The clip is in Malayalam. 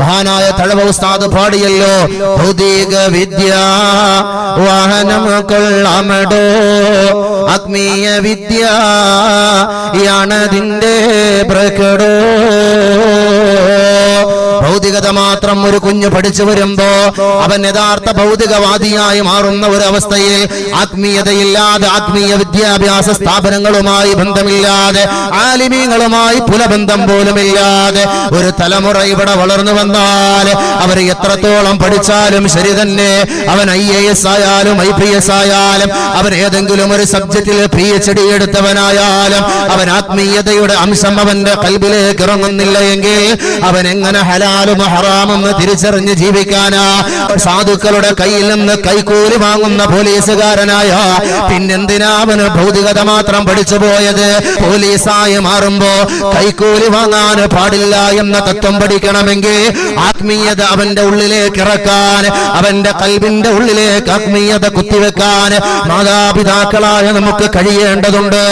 മഹാനായ തഴവ ഉസ്താദ് പാടിയല്ലോ, ഭൗതിക വിദ്യ വാഹനം കൊള്ളാമടോ, ആത്മീയ വിദ്യ യാണതിന്റെ പ്രകടോ. ഭൗതികത മാത്രം ഒരു കുഞ്ഞ് പഠിച്ചു വരുമ്പോ അവൻ യഥാർത്ഥ ഭൗതികവാദിയായി മാറുന്ന ഒരു അവസ്ഥയിൽ ആത്മീയതയില്ലാതെ, ആത്മീയ വിദ്യാഭ്യാസ സ്ഥാപനങ്ങളുമായി ബന്ധമില്ലാതെ, ആലിമീങ്ങളുമായി പുലബന്ധം പോലുമില്ലാതെ ഒരു തലമുറ ഇവിടെ വളർന്നു വന്നാൽ അവർ എത്രത്തോളം പഠിച്ചാലും ശരി തന്നെ, അവൻ IAS ആയാലും IPS ആയാലും, അവൻ ഏതെങ്കിലും ഒരു സബ്ജക്റ്റിൽ PhD എടുത്തവനായാലും, അവൻ ആത്മീയതയുടെ അംശം അവന്റെ ഖൽബിലേക്ക് ഇറങ്ങുന്നില്ല എങ്കിൽ അവൻ എങ്ങനെ ഹലാലും ഹറാമെന്ന് തിരിച്ചറിഞ്ഞ് ജീവിക്കാനാ? സാധുക്കളുടെ കയ്യിൽ നിന്ന് കൈക്കൂലി വാങ്ങുന്ന പോലീസുകാരനായ പിന്നെന്തിനാ അവന് ഭൗതികത മാത്രം പഠിച്ചു പോയത്? പോലീസായി മാറുമ്പോ കൈക്കൂലി വാങ്ങാൻ പാടില്ല എന്ന തത്വം പഠിക്കണമെങ്കിൽ ആത്മീയത അവന്റെ ഉള്ളിലേക്ക് ഇറക്കാൻ, അവന്റെ ഖൽബിന്റെ ഉള്ളിലേക്ക് ആത്മീയത കുത്തിവെക്കാൻ മാതാപിതാക്കളായ നമുക്ക് കഴിയേണ്ടതുണ്ട്.